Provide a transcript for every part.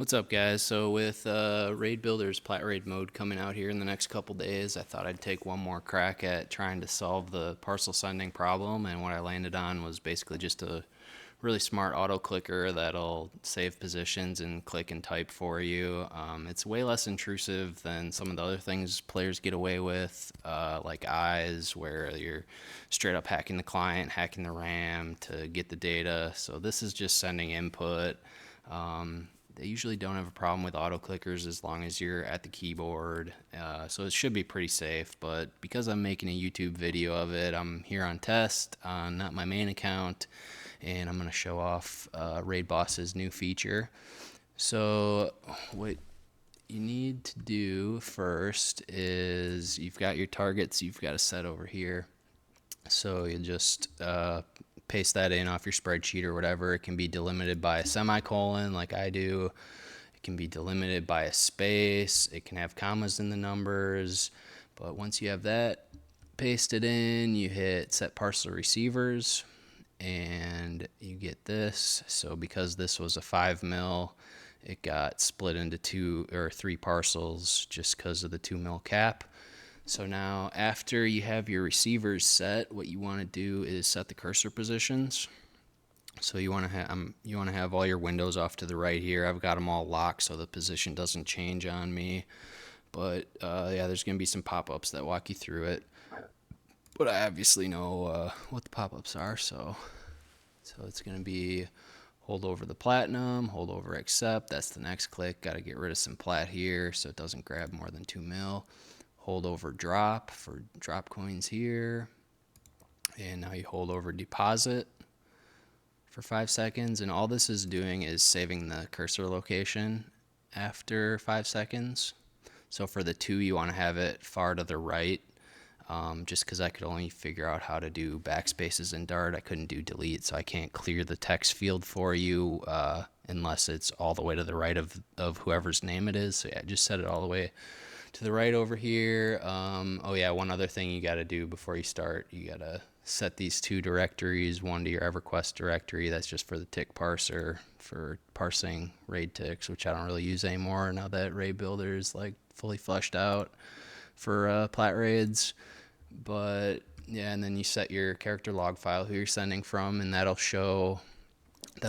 What's up, guys? So with Raid Builder's Plat Raid mode coming out here in the next couple days, I thought I'd take one more crack at trying to solve the parcel sending problem. And what I landed on was basically just a really smart auto clicker that'll save positions and click and type for you. It's way less intrusive than some of the other things players get away with, like eyes, where you're straight up hacking the client, hacking the RAM to get the data. So this is just sending input. They usually don't have a problem with auto clickers as long as you're at the keyboard, so it should be pretty safe. But because I'm making a YouTube video of it, I'm here on test on not my main account, and I'm going to show off Raid Boss's new feature. So what you need to do first is you've got your targets you've got to set over here. So you just paste that in off your spreadsheet or whatever. It can be delimited by a semicolon like I do. It can be delimited by a space. It can have commas in the numbers. But once you have that pasted in, you hit set parcel receivers and you get this. So because this was a 5 mil, it got split into 2 or 3 parcels just because of the 2 mil cap. So now after you have your receivers set, what you want to do is set the cursor positions. So you want to have all your windows off to the right here. I've got them all locked so the position doesn't change on me. But yeah, there's going to be some pop-ups that walk you through it. But I obviously know what the pop-ups are, so it's going to be hold over the platinum, hold over accept. That's the next click. Got to get rid of some plat here so it doesn't grab more than 2 mil. Hold over drop for drop coins here. And now you hold over deposit for 5 seconds. And all this is doing is saving the cursor location after 5 seconds. So for the 2, you want to have it far to the right. Just because I could only figure out how to do backspaces in Dart. I couldn't do delete, so I can't clear the text field for you unless it's all the way to the right of whoever's name it is. So yeah, just set it all the way to the right over here. Oh yeah, one other thing you got to do before you start, you got to set these 2 directories, one to your EverQuest directory, that's just for the tick parser, for parsing raid ticks, which I don't really use anymore now that Raid Builder is like fully fleshed out for plat raids. But yeah, and then you set your character log file, who you're sending from, and that'll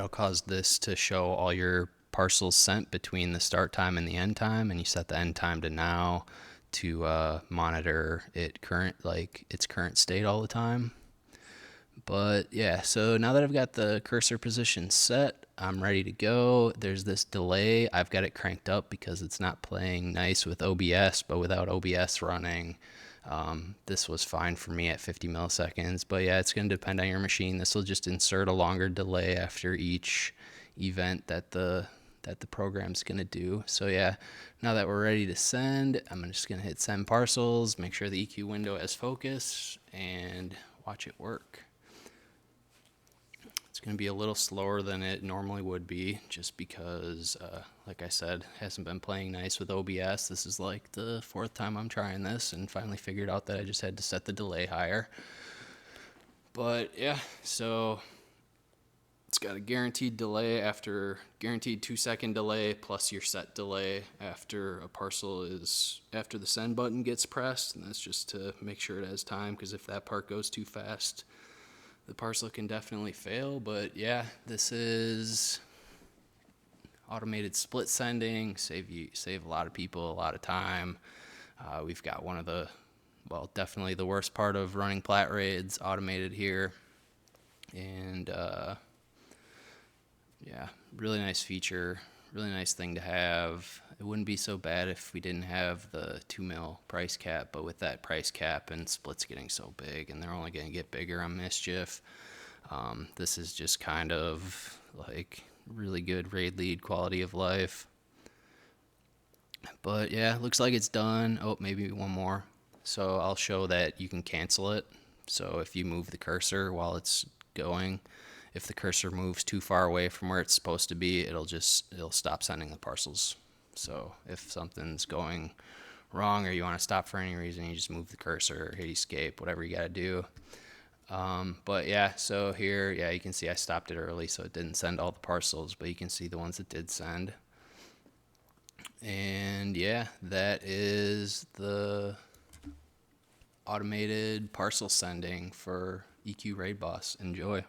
cause this to show all your parcels sent between the start time and the end time, and you set the end time to now to monitor its current state all the time. But yeah, so now that I've got the cursor position set, I'm ready to go. There's this delay. I've got it cranked up because it's not playing nice with OBS, but without OBS running, this was fine for me at 50 milliseconds. But yeah, it's going to depend on your machine. This will just insert a longer delay after each event that the program's going to do. So yeah, now that we're ready to send, I'm just going to hit send parcels, make sure the EQ window has focus, and watch it work. It's going to be a little slower than it normally would be just because, like I said, hasn't been playing nice with OBS. This is like the 4th time I'm trying this and finally figured out that I just had to set the delay higher. But yeah, so it's got a guaranteed delay guaranteed 2-second delay plus your set delay after a parcel is after the send button gets pressed, and that's just to make sure it has time, because if that part goes too fast, the parcel can definitely fail. But yeah, this is automated split sending, save a lot of people a lot of time. We've got one of the, well, definitely the worst part of running plat raids automated here. And yeah, really nice feature, really nice thing to have. It wouldn't be so bad if we didn't have the 2 mil price cap, but with that price cap and splits getting so big, and they're only going to get bigger on Mischief, this is just kind of like really good raid lead quality of life. But yeah, looks like it's done. Oh, maybe one more. So I'll show that you can cancel it. So if you move the cursor while it's going, if the cursor moves too far away from where it's supposed to be, it'll stop sending the parcels. So if something's going wrong or you want to stop for any reason, you just move the cursor, hit escape, whatever you got to do. But yeah, so here, yeah, you can see I stopped it early, so it didn't send all the parcels, but you can see the ones that did send. And yeah, that is the automated parcel sending for EQ Raid Boss. Enjoy.